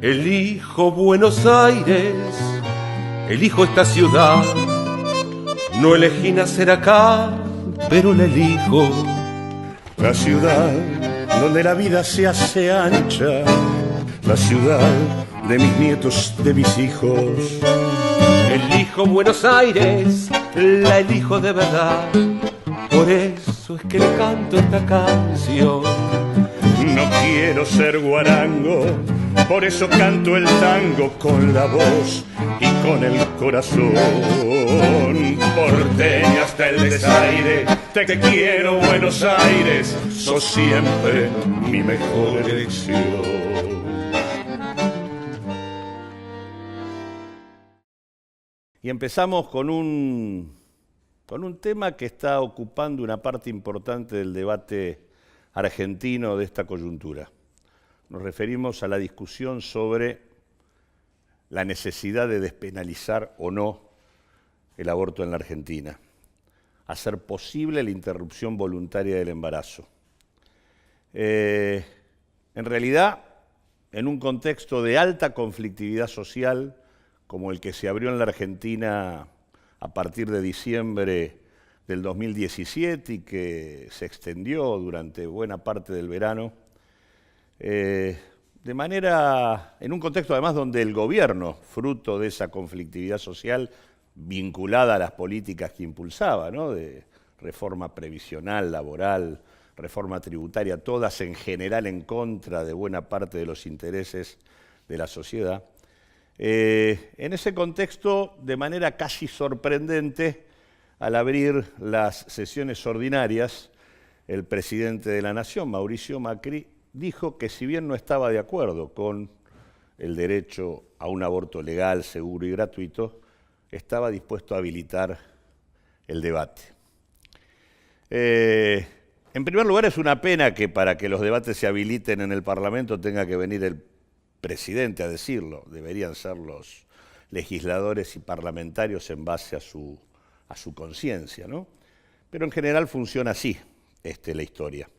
Elijo Buenos Aires, elijo esta ciudad. No elegí nacer acá, pero la elijo. La ciudad donde la vida se hace ancha, la ciudad de mis nietos, de mis hijos. Elijo Buenos Aires, la elijo de verdad. Por eso es que le canto esta canción. No quiero ser guarango, por eso canto el tango con la voz y con el corazón. Porteño hasta el desaire, te quiero Buenos Aires, sos siempre mi mejor elección. Y empezamos con un tema que está ocupando una parte importante del debate argentino de esta coyuntura. Nos referimos a la discusión sobre la necesidad de despenalizar o no el aborto en la Argentina, hacer posible la interrupción voluntaria del embarazo. En realidad, en un contexto de alta conflictividad social, como el que se abrió en la Argentina a partir de diciembre del 2017 y que se extendió durante buena parte del verano, en un contexto además donde el gobierno, fruto de esa conflictividad social vinculada a las políticas que impulsaba, ¿no?, de reforma previsional, laboral, reforma tributaria, todas en general en contra de buena parte de los intereses de la sociedad. En ese contexto, de manera casi sorprendente, al abrir las sesiones ordinarias, el presidente de la Nación, Mauricio Macri, dijo que si bien no estaba de acuerdo con el derecho a un aborto legal, seguro y gratuito, estaba dispuesto a habilitar el debate. En primer lugar, es una pena que para que los debates se habiliten en el Parlamento tenga que venir el presidente a decirlo. Deberían ser los legisladores y parlamentarios en base a su conciencia, ¿no? Pero en general funciona así la historia.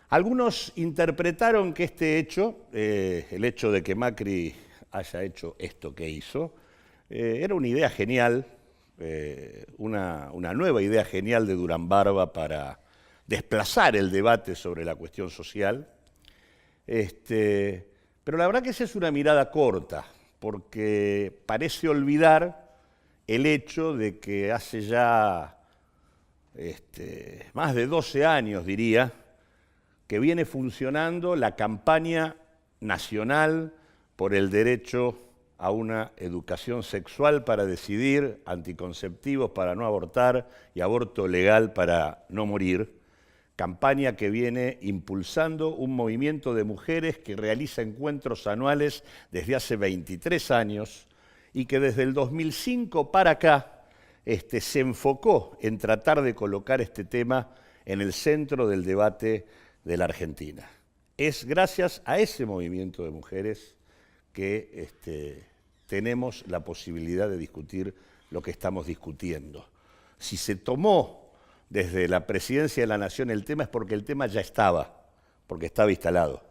Algunos interpretaron que este hecho, el hecho de que Macri haya hecho esto que hizo, era una idea genial, una nueva idea genial de Durán Barba para desplazar el debate sobre la cuestión social. Pero la verdad que esa es una mirada corta, porque parece olvidar el hecho de que hace ya más de 12 años, diría, que viene funcionando la campaña nacional por el derecho a una educación sexual para decidir, anticonceptivos para no abortar y aborto legal para no morir, campaña que viene impulsando un movimiento de mujeres que realiza encuentros anuales desde hace 23 años y que desde el 2005 para acá se enfocó en tratar de colocar este tema en el centro del debate de la Argentina. Es gracias a ese movimiento de mujeres que tenemos la posibilidad de discutir lo que estamos discutiendo. Si se tomó desde la Presidencia de la Nación el tema es porque el tema ya estaba, porque estaba instalado.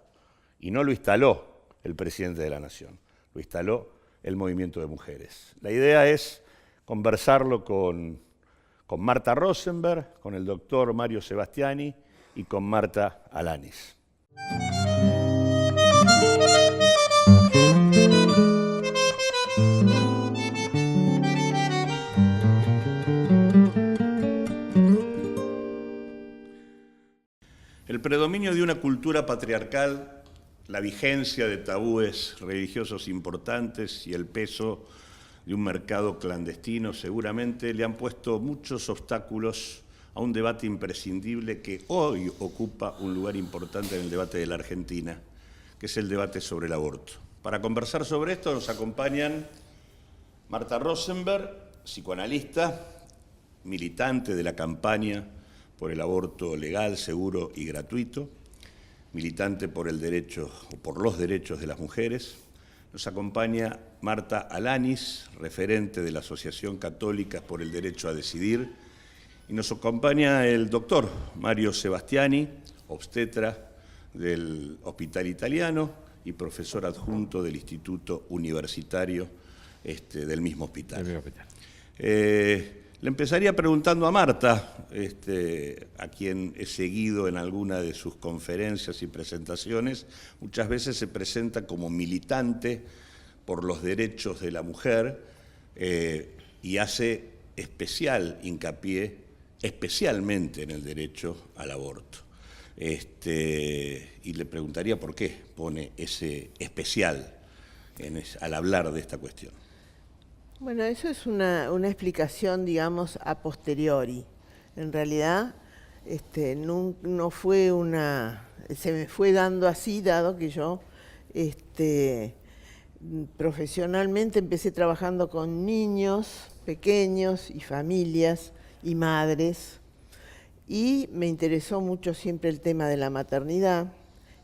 Y no lo instaló el Presidente de la Nación, lo instaló el movimiento de mujeres. La idea es conversarlo con Marta Rosenberg, con el doctor Mario Sebastiani y con Marta Alanis. El predominio de una cultura patriarcal, la vigencia de tabúes religiosos importantes y el peso de un mercado clandestino seguramente le han puesto muchos obstáculos a un debate imprescindible que hoy ocupa un lugar importante en el debate de la Argentina, que es el debate sobre el aborto. Para conversar sobre esto nos acompañan Marta Rosenberg, psicoanalista, militante de la campaña por el aborto legal, seguro y gratuito, militante por el derecho o por los derechos de las mujeres. Nos acompaña Marta Alanis, referente de la Asociación Católica por el Derecho a Decidir, y nos acompaña el doctor Mario Sebastiani, obstetra del Hospital Italiano y profesor adjunto del Instituto Universitario del mismo hospital. Le empezaría preguntando a Marta, a quien he seguido en alguna de sus conferencias y presentaciones. Muchas veces se presenta como militante por los derechos de la mujer y hace especial hincapié, especialmente en el derecho al aborto. Y le preguntaría por qué pone ese especial al hablar de esta cuestión. Bueno, eso es una explicación, digamos, a posteriori. En realidad, no fue se me fue dando así, dado que yo profesionalmente empecé trabajando con niños pequeños y familias y madres, y me interesó mucho siempre el tema de la maternidad,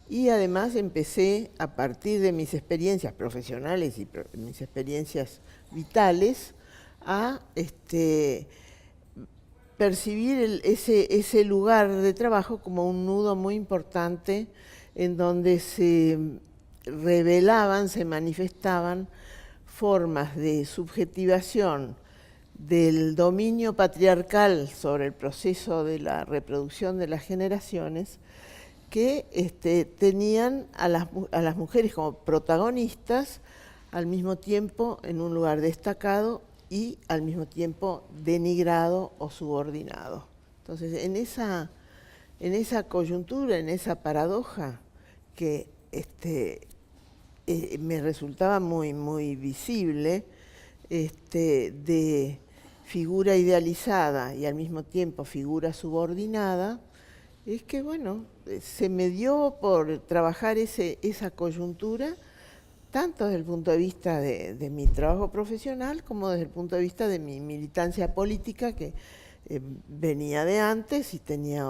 y además empecé, a partir de mis experiencias profesionales y mis experiencias vitales, a percibir ese lugar de trabajo como un nudo muy importante en donde se revelaban, se manifestaban formas de subjetivación del dominio patriarcal sobre el proceso de la reproducción de las generaciones, que tenían a las mujeres como protagonistas, al mismo tiempo en un lugar destacado y al mismo tiempo denigrado o subordinado. Entonces, en esa coyuntura, en esa paradoja que me resultaba muy, muy visible, de figura idealizada y al mismo tiempo figura subordinada, es que, bueno, se me dio por trabajar esa coyuntura, tanto desde el punto de vista de mi trabajo profesional como desde el punto de vista de mi militancia política, que venía de antes y tenía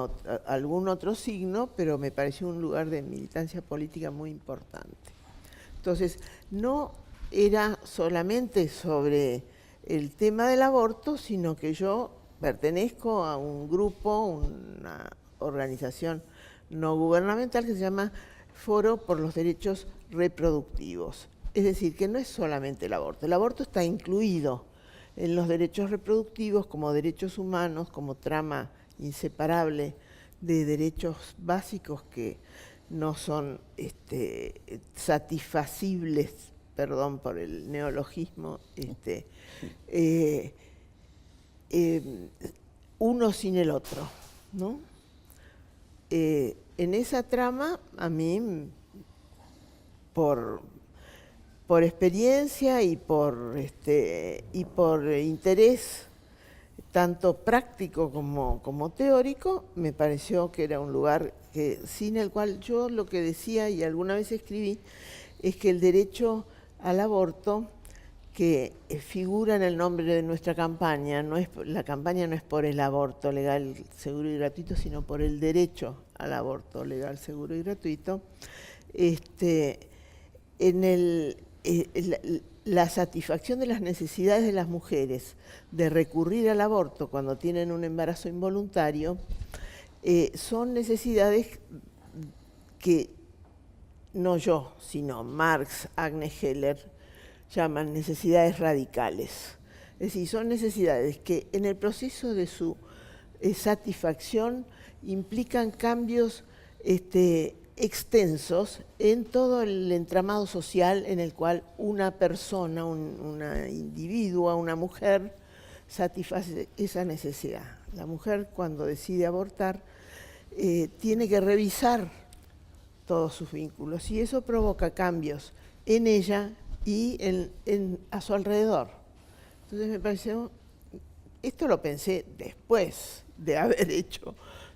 algún otro signo, pero me pareció un lugar de militancia política muy importante. Entonces, no era solamente sobre el tema del aborto, sino que yo pertenezco a un grupo, una organización no gubernamental que se llama Foro por los Derechos Reproductivos. Es decir, que no es solamente el aborto está incluido en los derechos reproductivos como derechos humanos, como trama inseparable de derechos básicos que no son satisfacibles, perdón por el neologismo, uno sin el otro, ¿no? En esa trama, a mí, por experiencia y por interés tanto práctico como teórico, me pareció que era un lugar sin el cual yo lo que decía y alguna vez escribí es que el derecho al aborto, que figura en el nombre de nuestra campaña, la campaña no es por el aborto legal, seguro y gratuito, sino por el derecho al aborto legal, seguro y gratuito, la satisfacción de las necesidades de las mujeres de recurrir al aborto cuando tienen un embarazo involuntario, son necesidades que no yo, sino Marx, Agnes Heller, llaman necesidades radicales. Es decir, son necesidades que en el proceso de su satisfacción implican cambios extensos en todo el entramado social en el cual una persona, una individua, una mujer, satisface esa necesidad. La mujer, cuando decide abortar, tiene que revisar todos sus vínculos y eso provoca cambios en ella y a su alrededor. Entonces me pareció, esto lo pensé después de haber hecho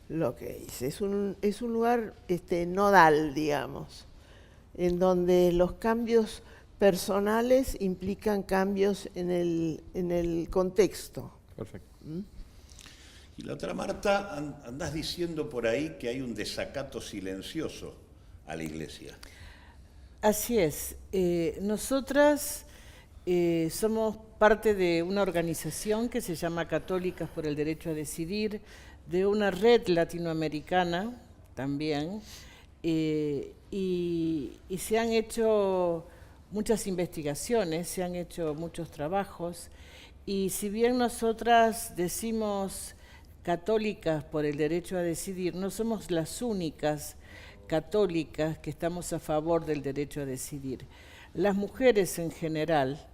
lo que hice. Es un lugar nodal, digamos, en donde los cambios personales implican cambios en el contexto. Perfecto. Y la otra, Marta, andás diciendo por ahí que hay un desacato silencioso a la Iglesia. Así es. Nosotras somos parte de una organización que se llama Católicas por el Derecho a Decidir, de una red latinoamericana también, y se han hecho muchas investigaciones, se han hecho muchos trabajos, y si bien nosotras decimos católicas por el derecho a decidir, no somos las únicas católicas que estamos a favor del derecho a decidir. Las mujeres en general,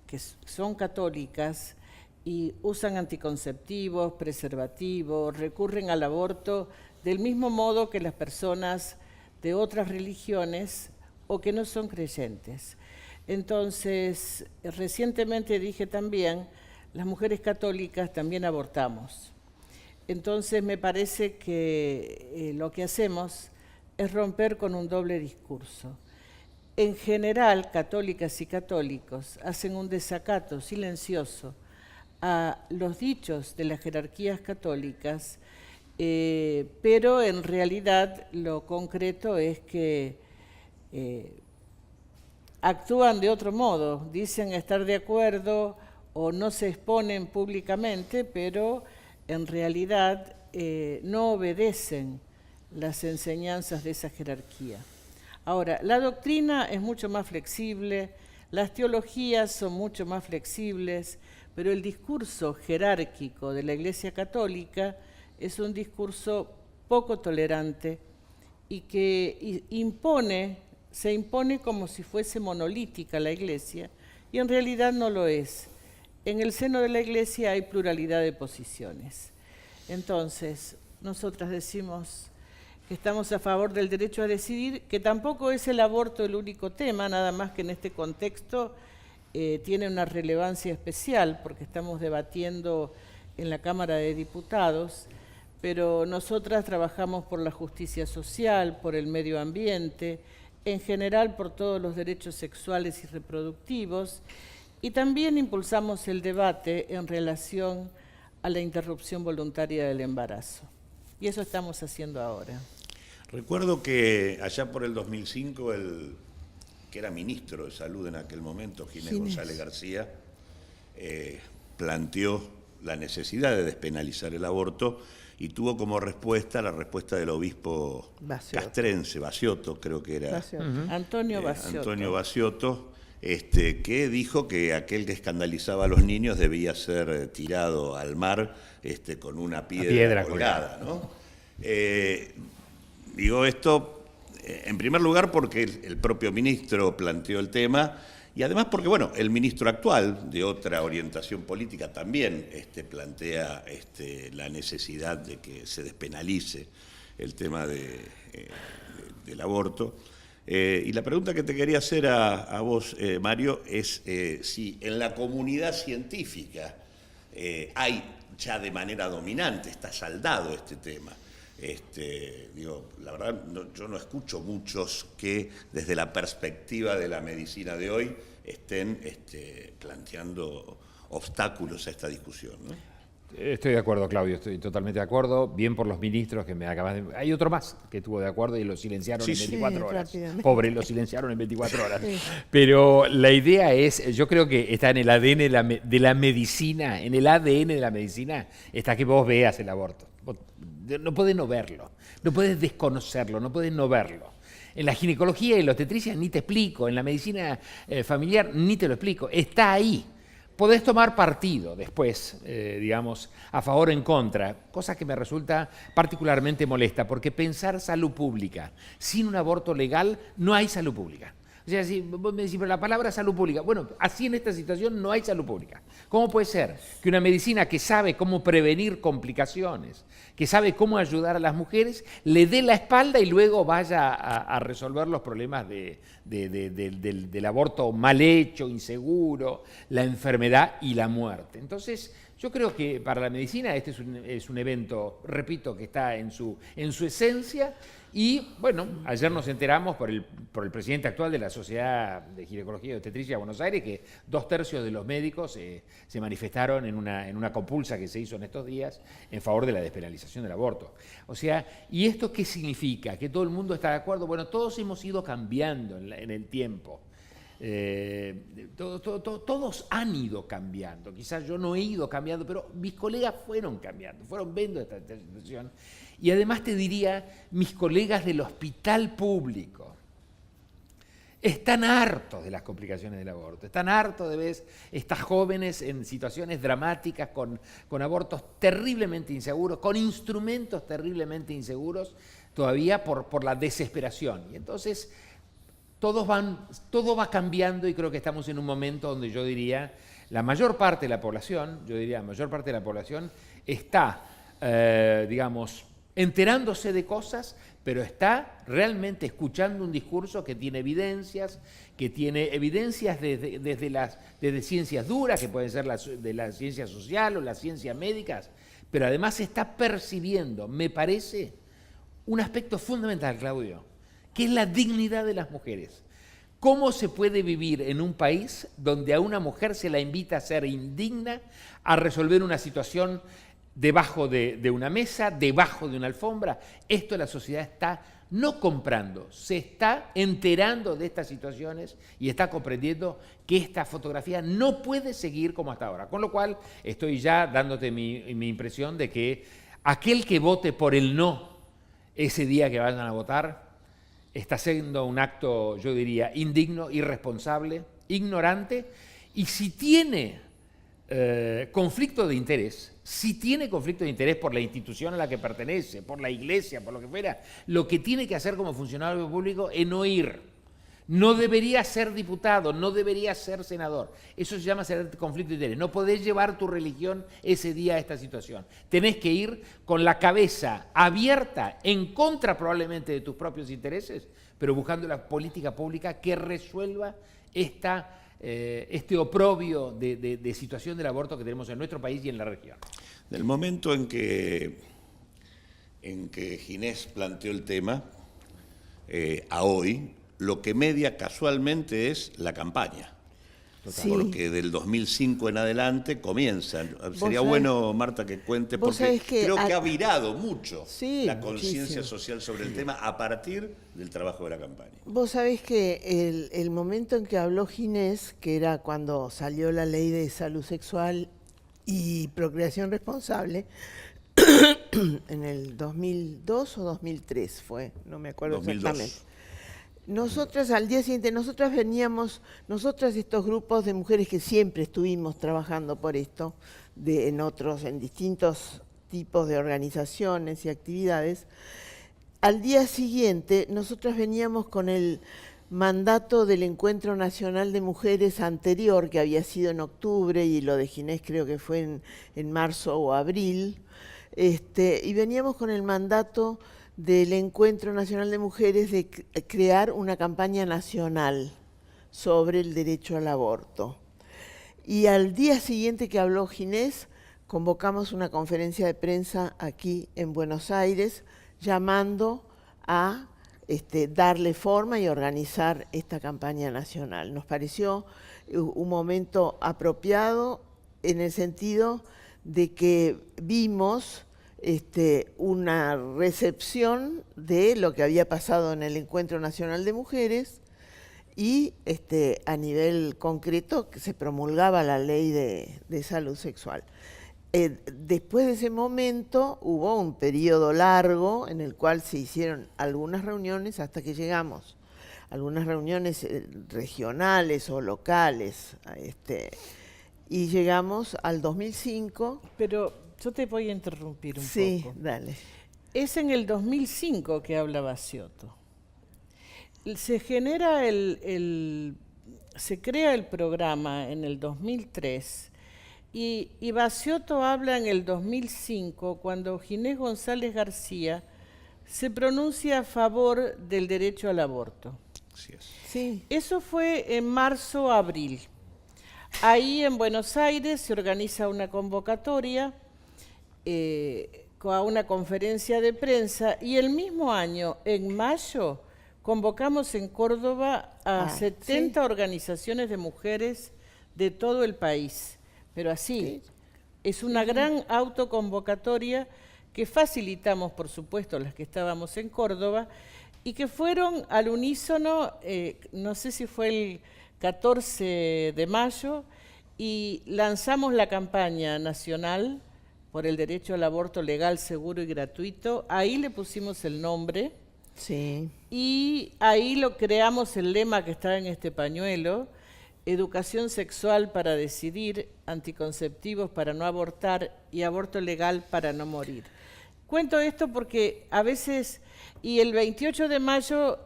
que son católicas y usan anticonceptivos, preservativos, recurren al aborto del mismo modo que las personas de otras religiones o que no son creyentes. Entonces, recientemente dije también, las mujeres católicas también abortamos. Entonces, me parece que lo que hacemos es romper con un doble discurso. En general, católicas y católicos hacen un desacato silencioso a los dichos de las jerarquías católicas, pero en realidad lo concreto es que actúan de otro modo, dicen estar de acuerdo o no se exponen públicamente, pero en realidad no obedecen las enseñanzas de esa jerarquía. Ahora, la doctrina es mucho más flexible, las teologías son mucho más flexibles, pero el discurso jerárquico de la Iglesia Católica es un discurso poco tolerante y que se impone como si fuese monolítica la Iglesia, y en realidad no lo es. En el seno de la Iglesia hay pluralidad de posiciones. Entonces, nosotras decimos que estamos a favor del derecho a decidir, que tampoco es el aborto el único tema, nada más que en este contexto tiene una relevancia especial, porque estamos debatiendo en la Cámara de Diputados, pero nosotras trabajamos por la justicia social, por el medio ambiente, en general por todos los derechos sexuales y reproductivos, y también impulsamos el debate en relación a la interrupción voluntaria del embarazo. Y eso estamos haciendo ahora. Recuerdo que allá por el 2005, el que era ministro de Salud en aquel momento, Ginés González García, planteó la necesidad de despenalizar el aborto y tuvo como respuesta la respuesta del obispo castrense, Baciotto, creo que era. Antonio Baciotto. Antonio Baciotto, que dijo que aquel que escandalizaba a los niños debía ser tirado al mar con una piedra colgada, ¿no? Digo esto, en primer lugar, porque el propio ministro planteó el tema, y además porque, bueno, el ministro actual, de otra orientación política, también plantea la necesidad de que se despenalice el tema del aborto. Y la pregunta que te quería hacer a vos, Mario, es si en la comunidad científica hay ya de manera dominante, está saldado este tema. La verdad, yo no escucho muchos que desde la perspectiva de la medicina de hoy estén planteando obstáculos a esta discusión, ¿no? Estoy de acuerdo, Claudio, estoy totalmente de acuerdo. Bien por los ministros que me acaban de... Hay otro más que estuvo de acuerdo y lo silenciaron en 24 horas. Pobre, lo silenciaron en 24 horas. Sí. Pero la idea es, yo creo que está en el ADN de la medicina, en el ADN de la medicina, está que vos veas el aborto. No podés no verlo, no podés desconocerlo, no podés no verlo. En la ginecología y la obstetricia ni te explico, en la medicina familiar ni te lo explico, está ahí. Podés tomar partido después, digamos, a favor o en contra, cosa que me resulta particularmente molesta, porque pensar salud pública sin un aborto legal, no hay salud pública. O sea, si vos me decís, pero la palabra salud pública, bueno, así en esta situación no hay salud pública. ¿Cómo puede ser que una medicina que sabe cómo prevenir complicaciones, que sabe cómo ayudar a las mujeres, le dé la espalda y luego vaya a resolver los problemas del aborto mal hecho, inseguro, la enfermedad y la muerte? Entonces, yo creo que para la medicina este es un evento, repito, que está en su esencia. Y bueno, ayer nos enteramos por el presidente actual de la Sociedad de Ginecología y Obstetricia de Buenos Aires que 2/3 de los médicos se manifestaron en una compulsa que se hizo en estos días en favor de la despenalización del aborto. O sea, ¿y esto qué significa? ¿Que todo el mundo está de acuerdo? Bueno, todos hemos ido cambiando en el tiempo. Todos han ido cambiando, quizás yo no he ido cambiando, pero mis colegas fueron cambiando, fueron viendo esta situación. Y además te diría, mis colegas del hospital público están hartos de las complicaciones del aborto, están hartos de ver estas jóvenes en situaciones dramáticas con abortos terriblemente inseguros, con instrumentos terriblemente inseguros, todavía por la desesperación. Y entonces todo va cambiando y creo que estamos en un momento donde yo diría, la mayor parte de la población, está, digamos, enterándose de cosas, pero está realmente escuchando un discurso que tiene evidencias desde ciencias duras, que pueden ser de la ciencia social o las ciencias médicas, pero además está percibiendo, me parece, un aspecto fundamental, Claudio, que es la dignidad de las mujeres. ¿Cómo se puede vivir en un país donde a una mujer se la invita a ser indigna, a resolver una situación debajo de una mesa, debajo de una alfombra? Esto la sociedad está no comprando, se está enterando de estas situaciones y está comprendiendo que esta fotografía no puede seguir como hasta ahora. Con lo cual estoy ya dándote mi impresión de que aquel que vote por el no ese día que vayan a votar está haciendo un acto, yo diría, indigno, irresponsable, ignorante, y si tiene conflicto de interés, por la institución a la que pertenece, por la iglesia, por lo que fuera, lo que tiene que hacer como funcionario público es no ir. No debería ser diputado, no debería ser senador. Eso se llama ser conflicto de interés. No podés llevar tu religión ese día a esta situación. Tenés que ir con la cabeza abierta, en contra probablemente de tus propios intereses, pero buscando la política pública que resuelva este oprobio de situación del aborto que tenemos en nuestro país y en la región. Del momento en que Ginés planteó el tema, a hoy, lo que media casualmente es la campaña. Sí. Porque del 2005 en adelante comienzan. Sería bueno, Marta, que cuente, porque creo que ha virado mucho la conciencia social sobre el tema a partir del trabajo de la campaña. Vos sabés que el momento en que habló Ginés, que era cuando salió la ley de salud sexual y procreación responsable, en el 2002 o 2003 fue, no me acuerdo 2002. Exactamente. Nosotras al día siguiente, nosotras estos grupos de mujeres que siempre estuvimos trabajando por esto, en distintos tipos de organizaciones y actividades, al día siguiente nosotras veníamos con el mandato del Encuentro Nacional de Mujeres anterior, que había sido en octubre, y lo de Ginés creo que fue en marzo o abril, y veníamos con el mandato del Encuentro Nacional de Mujeres de crear una campaña nacional sobre el derecho al aborto. Y al día siguiente que habló Ginés, convocamos una conferencia de prensa aquí en Buenos Aires, llamando a darle forma y organizar esta campaña nacional. Nos pareció un momento apropiado en el sentido de que vimos una recepción de lo que había pasado en el Encuentro Nacional de Mujeres y a nivel concreto que se promulgaba la ley de salud sexual. Después de ese momento hubo un periodo largo en el cual se hicieron algunas reuniones hasta que llegamos, algunas reuniones regionales o locales, y llegamos al 2005. Pero yo te voy a interrumpir un poco. Sí, dale. Es en el 2005 que habla Baciotto. Se crea el programa en el 2003 y Baciotto habla en el 2005 cuando Ginés González García se pronuncia a favor del derecho al aborto. Así es. Sí. Eso fue en marzo-abril. Ahí en Buenos Aires se organiza una convocatoria a una conferencia de prensa y el mismo año, en mayo, convocamos en Córdoba a 70 organizaciones de mujeres de todo el país. Pero así, es una gran autoconvocatoria que facilitamos, por supuesto, las que estábamos en Córdoba y que fueron al unísono, no sé si fue el 14 de mayo, y lanzamos la campaña nacional por el derecho al aborto legal, seguro y gratuito. Ahí le pusimos el nombre. Sí. Y ahí lo creamos el lema que está en este pañuelo: educación sexual para decidir, anticonceptivos para no abortar y aborto legal para no morir. Cuento esto porque a veces, y el 28 de mayo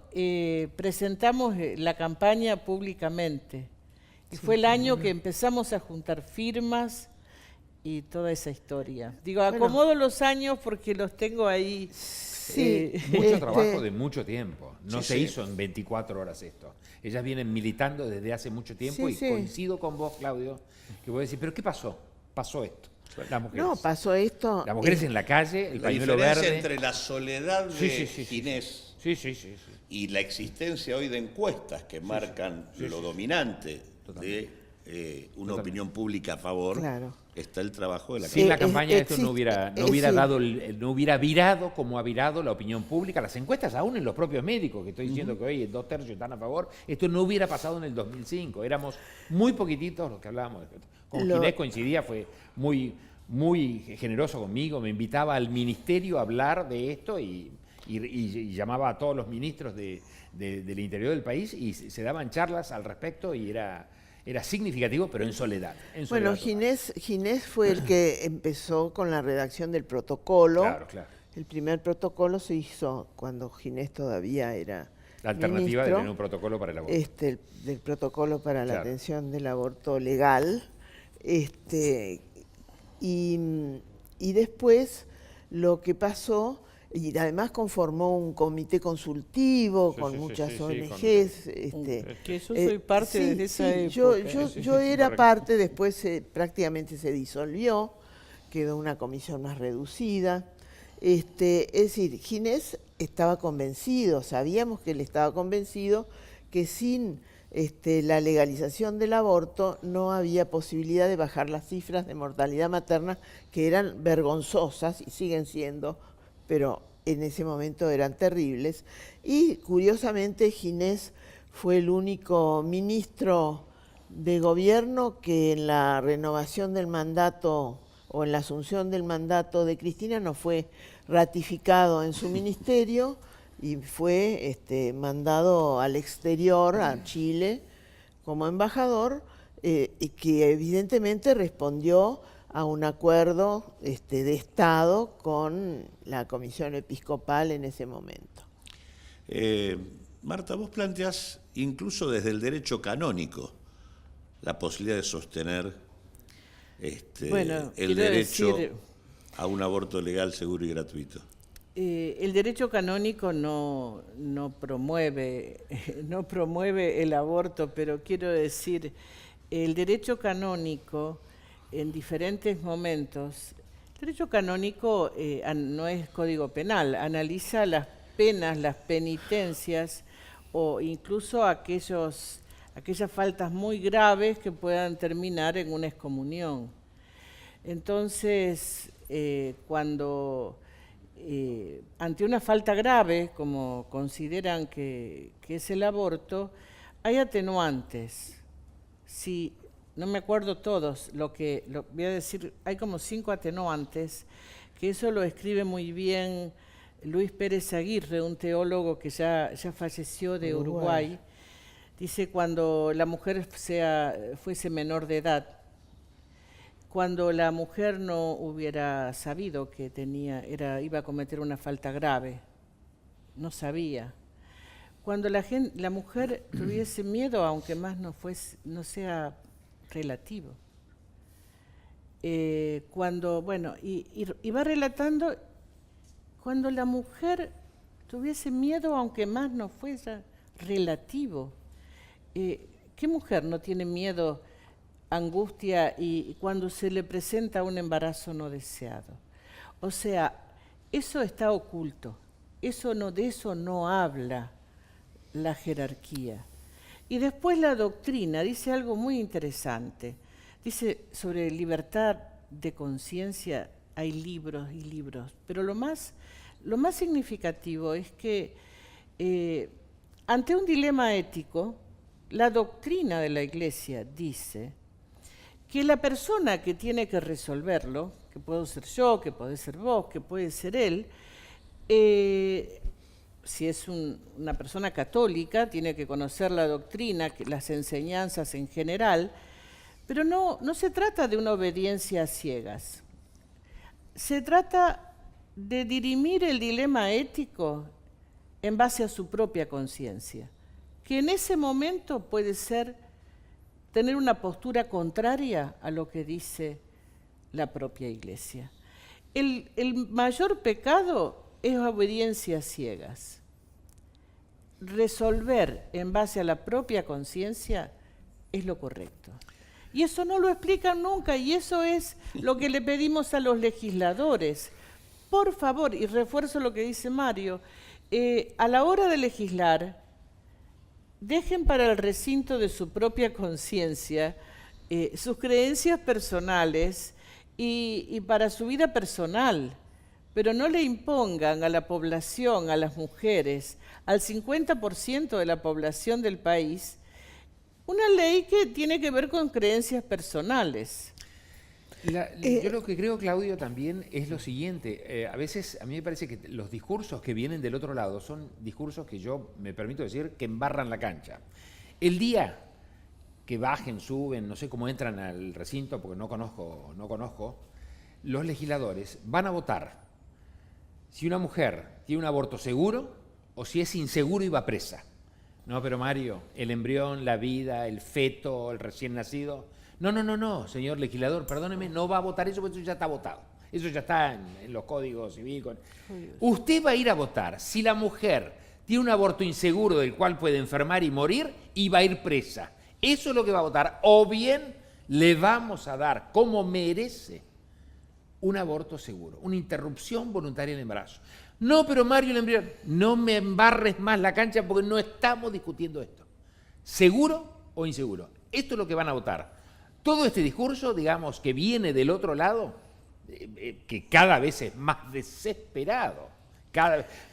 presentamos la campaña públicamente. Y fue el año que empezamos a juntar firmas y toda esa historia. Digo, acomodo los años porque los tengo ahí. Sí, mucho trabajo de mucho tiempo. No se hizo en 24 horas esto. Ellas vienen militando desde hace mucho tiempo coincido con vos, Claudio, que voy a decir, ¿pero qué pasó? Pasó esto. Las mujeres. No, pasó esto. Las mujeres en la calle, el pañuelo verde. La verde. diferencia entre la soledad de Ginés y la existencia hoy de encuestas que marcan lo dominante de una opinión pública a favor, está el trabajo de la campaña. Sin la campaña esto no hubiera virado como ha virado la opinión pública, las encuestas aún en los propios médicos, que estoy diciendo que hoy 2/3 están a favor. Esto no hubiera pasado en el 2005, éramos muy poquititos los que hablábamos de esto. Con Ginés coincidía, fue muy generoso conmigo, me invitaba al ministerio a hablar de esto y llamaba a todos los ministros del interior del país y se daban charlas al respecto y era significativo, pero en soledad. Bueno, Ginés fue el que empezó con la redacción del protocolo. Claro. El primer protocolo se hizo cuando Ginés todavía era la alternativa de tener un protocolo para el aborto. Del protocolo para la atención del aborto legal. Y después lo que pasó, y además conformó un comité consultivo con muchas ONGs. Que yo soy parte de esa época. Yo era parte, después prácticamente se disolvió, quedó una comisión más reducida. Es decir, Ginés estaba convencido, sabíamos que él estaba convencido que sin la legalización del aborto no había posibilidad de bajar las cifras de mortalidad materna, que eran vergonzosas y siguen siendo, pero en ese momento eran terribles. Y curiosamente Ginés fue el único ministro de gobierno que en la renovación del mandato o en la asunción del mandato de Cristina no fue ratificado en su ministerio y fue mandado al exterior, a Chile, como embajador, y que evidentemente respondió a un acuerdo de Estado con la Comisión Episcopal en ese momento. Marta, vos planteás incluso desde el derecho canónico la posibilidad de sostener el derecho a un aborto legal, seguro y gratuito. El derecho canónico no promueve el aborto, pero quiero decir, el derecho canónico en diferentes momentos, el derecho canónico no es código penal, analiza las penas, las penitencias o incluso aquellas faltas muy graves que puedan terminar en una excomunión. Entonces, cuando ante una falta grave, como consideran que es el aborto, hay atenuantes. Si no me acuerdo todos, voy a decir, hay como 5 atenuantes, que eso lo escribe muy bien Luis Pérez Aguirre, un teólogo que ya falleció de Uruguay. Dice, cuando la mujer fuese menor de edad, cuando la mujer no hubiera sabido que iba a cometer una falta grave, no sabía. Cuando la mujer tuviese miedo, aunque más no sea relativo. Cuando, y va relatando, cuando la mujer tuviese miedo, aunque más no fuese relativo. ¿Qué mujer no tiene miedo, angustia y cuando se le presenta un embarazo no deseado? O sea, eso está oculto, de eso no habla la jerarquía. Y después la doctrina dice algo muy interesante. Dice sobre libertad de conciencia, hay libros y libros, pero lo más significativo es que ante un dilema ético, la doctrina de la Iglesia dice que la persona que tiene que resolverlo, que puedo ser yo, que puede ser vos, que puede ser él, si es una persona católica, tiene que conocer la doctrina, las enseñanzas en general, pero no se trata de una obediencia a ciegas. Se trata de dirimir el dilema ético en base a su propia conciencia, que en ese momento puede ser tener una postura contraria a lo que dice la propia Iglesia. El mayor pecado es obediencia a ciegas. Resolver en base a la propia conciencia es lo correcto. Y eso no lo explican nunca, y eso es lo que le pedimos a los legisladores. Por favor, y refuerzo lo que dice Mario, a la hora de legislar, dejen para el recinto de su propia conciencia sus creencias personales y para su vida personal, pero no le impongan a la población, a las mujeres, al 50% de la población del país, una ley que tiene que ver con creencias personales. Yo lo que creo, Claudio, también es lo siguiente. A veces a mí me parece que los discursos que vienen del otro lado son discursos que yo me permito decir que embarran la cancha. El día que bajen, suben, no sé cómo entran al recinto porque no conozco, los legisladores van a votar si una mujer tiene un aborto seguro o si es inseguro y va presa. No, pero Mario, el embrión, la vida, el feto, el recién nacido. No, señor legislador, perdóneme, no va a votar eso porque eso ya está votado. Eso ya está en los códigos civiles. Usted va a ir a votar si la mujer tiene un aborto inseguro del cual puede enfermar y morir y va a ir presa. Eso es lo que va a votar. O bien le vamos a dar, como merece, un aborto seguro, una interrupción voluntaria del embarazo. No, pero Mario, el embrión, no me embarres más la cancha porque no estamos discutiendo esto. ¿Seguro o inseguro? Esto es lo que van a votar. Todo este discurso, digamos, que viene del otro lado, que cada vez es más desesperado,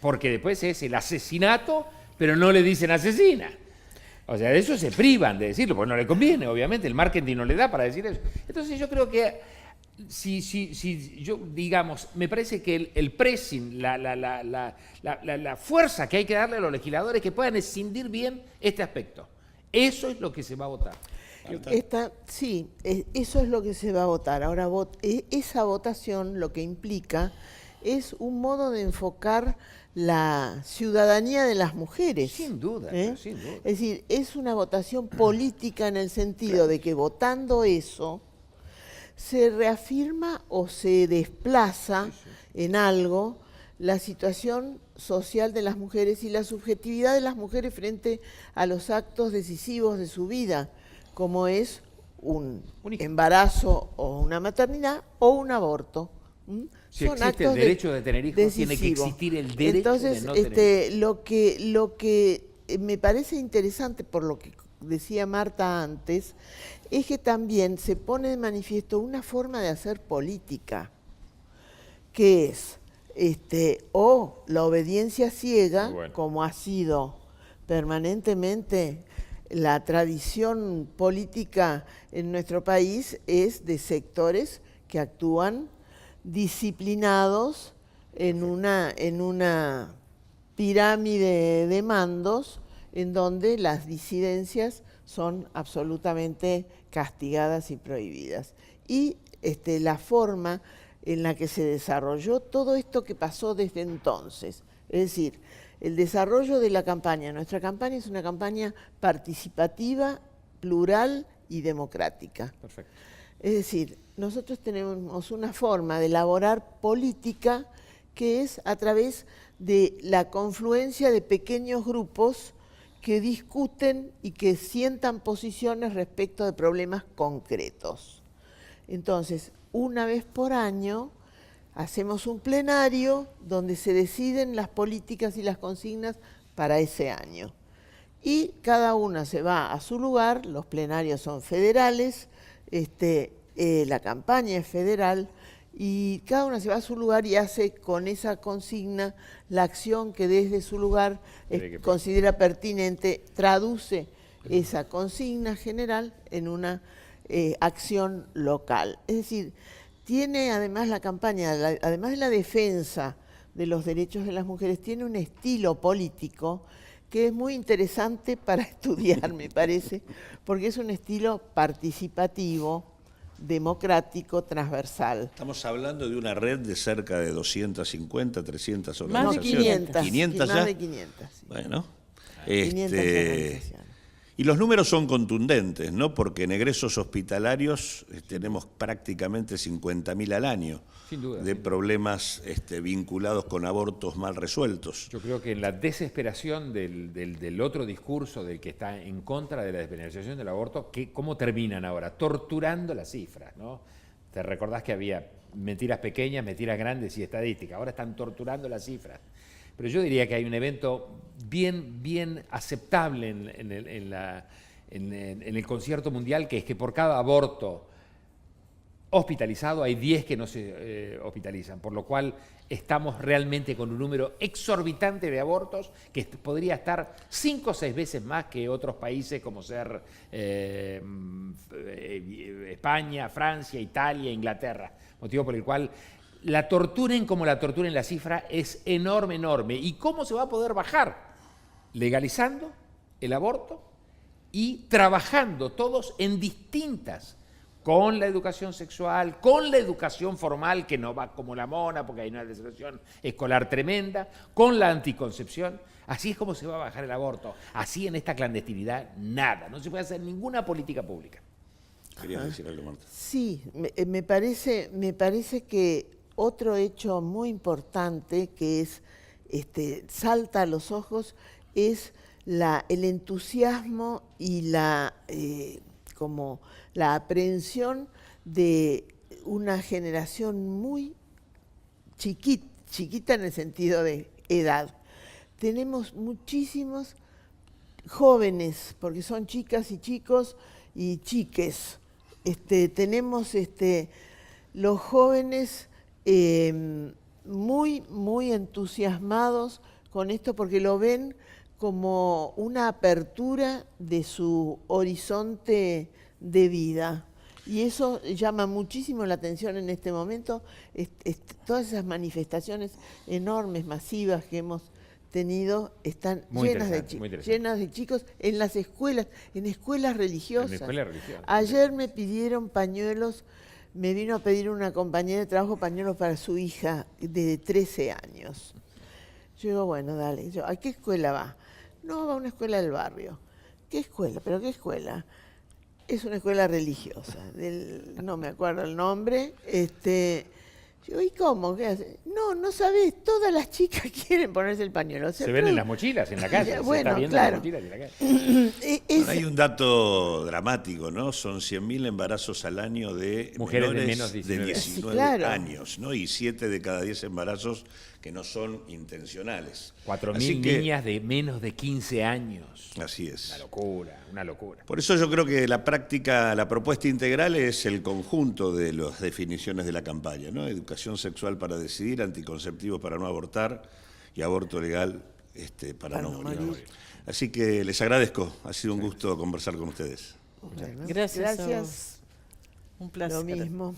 porque después es el asesinato, pero no le dicen asesina. O sea, de eso se privan de decirlo, porque no le conviene, obviamente, el marketing no le da para decir eso. Entonces yo creo que si yo, digamos, me parece que el pressing, la fuerza que hay que darle a los legisladores que puedan escindir bien este aspecto. Eso es lo que se va a votar. Sí, eso es lo que se va a votar. Ahora, esa votación lo que implica es un modo de enfocar la ciudadanía de las mujeres. Sin duda, sin duda. Es decir, es una votación política en el sentido de que votando eso se reafirma o se desplaza en algo la situación social de las mujeres y la subjetividad de las mujeres frente a los actos decisivos de su vida, como es un embarazo o una maternidad o un aborto. Si existe el derecho de tener hijos, tiene que existir el derecho de no tener hijos. Lo que me parece interesante, por lo que decía Marta antes, es que también se pone de manifiesto una forma de hacer política, que es o la obediencia ciega, como ha sido permanentemente la tradición política en nuestro país, es de sectores que actúan disciplinados en una pirámide de mandos en donde las disidencias son absolutamente castigadas y prohibidas. Y la forma en la que se desarrolló todo esto que pasó desde entonces, es decir, el desarrollo de la campaña. Nuestra campaña es una campaña participativa, plural y democrática. Perfecto. Es decir, nosotros tenemos una forma de elaborar política que es a través de la confluencia de pequeños grupos que discuten y que sientan posiciones respecto de problemas concretos. Entonces, una vez por año hacemos un plenario donde se deciden las políticas y las consignas para ese año. Y cada una se va a su lugar, los plenarios son federales, la campaña es federal, y cada una se va a su lugar y hace con esa consigna la acción que desde su lugar considera pertinente, traduce esa consigna general en una acción local. Es decir, tiene además la campaña, además de la defensa de los derechos de las mujeres, tiene un estilo político que es muy interesante para estudiar, me parece, porque es un estilo participativo, democrático, transversal. Estamos hablando de una red de cerca de 250, 300 organizaciones. Más de 500. 500 ya. Más de 500, sí. Bueno. 500 organizaciones. Y los números son contundentes, ¿no? Porque en egresos hospitalarios tenemos prácticamente 50.000 al año. Sin duda, de problemas vinculados con abortos mal resueltos. Yo creo que en la desesperación del otro discurso del que está en contra de la despenalización del aborto, ¿cómo terminan ahora? Torturando las cifras, ¿no? Te recordás que había mentiras pequeñas, mentiras grandes y estadísticas. Ahora están torturando las cifras. Pero yo diría que hay un evento bien aceptable en el concierto mundial, que es que por cada aborto hospitalizado hay 10 que no se hospitalizan, por lo cual estamos realmente con un número exorbitante de abortos que podría estar 5 o 6 veces más que otros países como ser España, Francia, Italia, Inglaterra, motivo por el cual la torturen como la torturen la cifra es enorme. ¿Y cómo se va a poder bajar? Legalizando el aborto y trabajando todos en distintas, con la educación sexual, con la educación formal, que no va como la mona, porque hay una deserción escolar tremenda, con la anticoncepción. Así es como se va a bajar el aborto. Así en esta clandestinidad, nada. No se puede hacer ninguna política pública. ¿Querías decir algo, Marta? Sí, me parece que otro hecho muy importante que es salta a los ojos es el entusiasmo y la aprehensión de una generación muy chiquita en el sentido de edad. Tenemos muchísimos jóvenes, porque son chicas y chicos y chiques. Tenemos los jóvenes muy entusiasmados con esto porque lo ven como una apertura de su horizonte de vida. Y eso llama muchísimo la atención en este momento, todas esas manifestaciones enormes, masivas que hemos tenido, están llenas de chicos en las escuelas, en escuelas religiosas. Ayer me pidieron pañuelos, me vino a pedir una compañera de trabajo pañuelos para su hija de 13 años. Yo digo, bueno, dale. ¿A qué escuela va? No, va a una escuela del barrio. ¿Qué escuela? ¿Pero qué escuela? Es una escuela religiosa, no me acuerdo el nombre. Yo, ¿y cómo? ¿Qué hace? No sabés, todas las chicas quieren ponerse el pañuelo. O sea, se ven en las mochilas en la calle, bueno, se está viendo claro. las mochilas en la calle. Bueno, hay un dato dramático, ¿no? Son 100.000 embarazos al año de mujeres menores de menos de 19, sí, claro. años, ¿no? Y 7 de cada 10 embarazos que no son intencionales. 4.000 niñas de menos de 15 años. Así es. Una locura. Por eso yo creo que la propuesta integral es el conjunto de las definiciones de la campaña, ¿no? Educación sexual para decidir, anticonceptivos para no abortar y aborto legal para no morir. Así que les agradezco, ha sido un gusto conversar con ustedes. Bueno, gracias. Un placer. Lo mismo.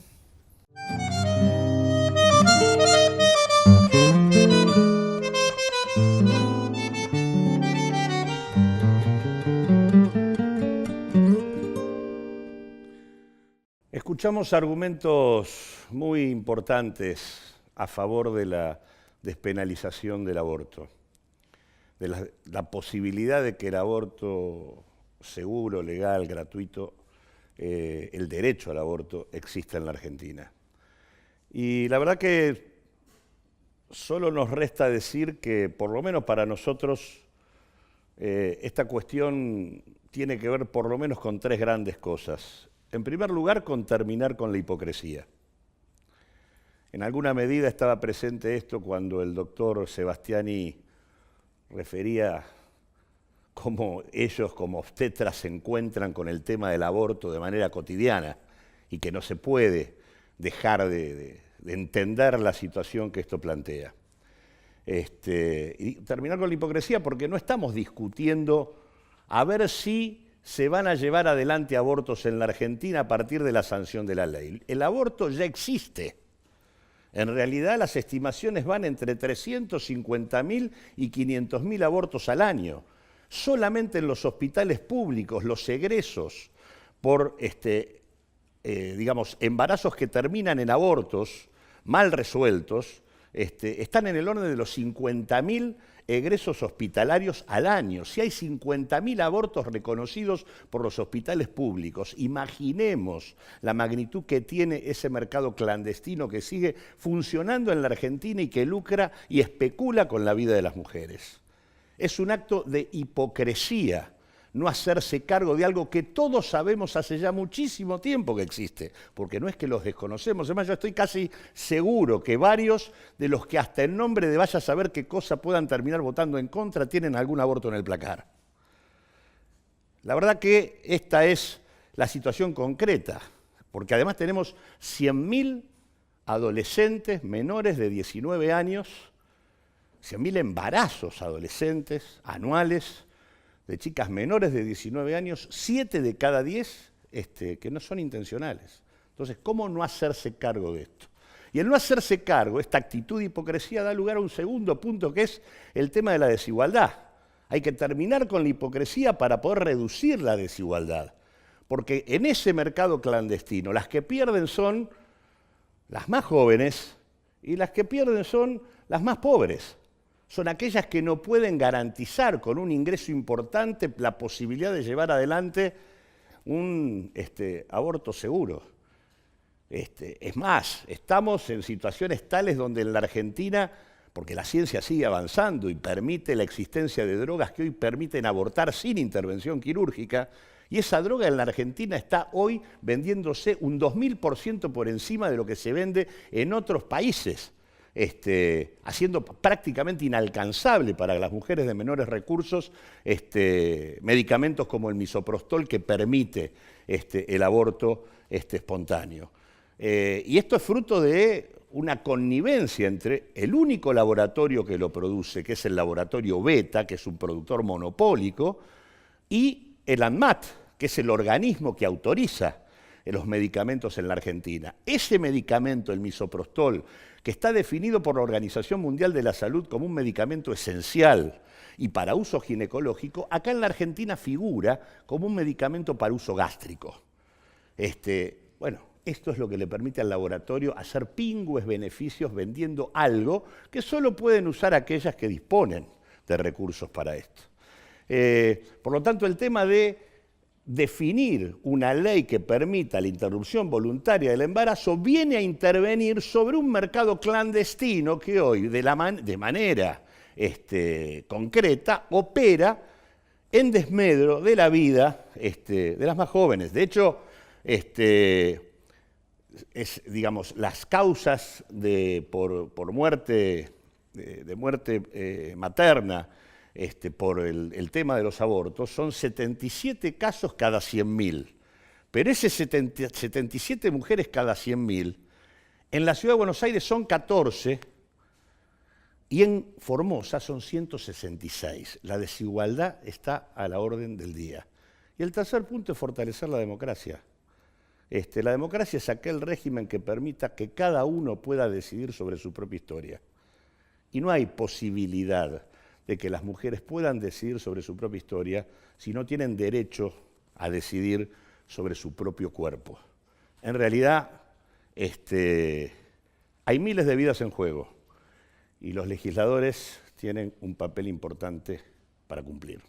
Escuchamos argumentos muy importantes a favor de la despenalización del aborto, de la posibilidad de que el aborto seguro, legal, gratuito, el derecho al aborto exista en la Argentina. Y la verdad que solo nos resta decir que, por lo menos para nosotros, esta cuestión tiene que ver por lo menos con 3 grandes cosas. En primer lugar, con terminar con la hipocresía. En alguna medida estaba presente esto cuando el doctor Sebastiani refería cómo ellos como obstetras se encuentran con el tema del aborto de manera cotidiana y que no se puede dejar de entender la situación que esto plantea. Y terminar con la hipocresía porque no estamos discutiendo a ver si se van a llevar adelante abortos en la Argentina a partir de la sanción de la ley. El aborto ya existe. En realidad las estimaciones van entre 350.000 y 500.000 abortos al año. Solamente en los hospitales públicos, los egresos por digamos, embarazos que terminan en abortos mal resueltos, están en el orden de los 50.000 egresos hospitalarios al año. Si hay 50.000 abortos reconocidos por los hospitales públicos, imaginemos la magnitud que tiene ese mercado clandestino que sigue funcionando en la Argentina y que lucra y especula con la vida de las mujeres. Es un acto de hipocresía no hacerse cargo de algo que todos sabemos hace ya muchísimo tiempo que existe, porque no es que los desconocemos. Además, yo estoy casi seguro que varios de los que hasta en nombre de vaya a saber qué cosa puedan terminar votando en contra tienen algún aborto en el placar. La verdad que esta es la situación concreta, porque además tenemos 100.000 adolescentes menores de 19 años, 100.000 embarazos adolescentes anuales, de chicas menores de 19 años, 7 de cada 10 que no son intencionales. Entonces, ¿cómo no hacerse cargo de esto? Y el no hacerse cargo, esta actitud de hipocresía, da lugar a un segundo punto, que es el tema de la desigualdad. Hay que terminar con la hipocresía para poder reducir la desigualdad. Porque en ese mercado clandestino, las que pierden son las más jóvenes y las que pierden son las más pobres. Son aquellas que no pueden garantizar con un ingreso importante la posibilidad de llevar adelante un aborto seguro. Es más, estamos en situaciones tales donde en la Argentina, porque la ciencia sigue avanzando y permite la existencia de drogas que hoy permiten abortar sin intervención quirúrgica, y esa droga en la Argentina está hoy vendiéndose un 2000% por encima de lo que se vende en otros países. Haciendo prácticamente inalcanzable para las mujeres de menores recursos medicamentos como el misoprostol que permite el aborto espontáneo. Y esto es fruto de una connivencia entre el único laboratorio que lo produce, que es el laboratorio Beta, que es un productor monopólico, y el ANMAT, que es el organismo que autoriza los medicamentos en la Argentina. Ese medicamento, el misoprostol, que está definido por la Organización Mundial de la Salud como un medicamento esencial y para uso ginecológico, acá en la Argentina figura como un medicamento para uso gástrico. Bueno, esto es lo que le permite al laboratorio hacer pingües beneficios vendiendo algo que solo pueden usar aquellas que disponen de recursos para esto. Por lo tanto, el tema de definir una ley que permita la interrupción voluntaria del embarazo viene a intervenir sobre un mercado clandestino que hoy, de manera concreta, opera en desmedro de la vida de las más jóvenes. De hecho, digamos, las causas por muerte, de muerte materna, por el tema de los abortos, son 77 casos cada 100.000. Pero ese 77 mujeres cada 100.000, en la Ciudad de Buenos Aires son 14 y en Formosa son 166. La desigualdad está a la orden del día. Y el tercer punto es fortalecer la democracia. La democracia es aquel régimen que permita que cada uno pueda decidir sobre su propia historia. Y no hay posibilidad de que las mujeres puedan decidir sobre su propia historia si no tienen derecho a decidir sobre su propio cuerpo. En realidad, hay miles de vidas en juego y los legisladores tienen un papel importante para cumplir.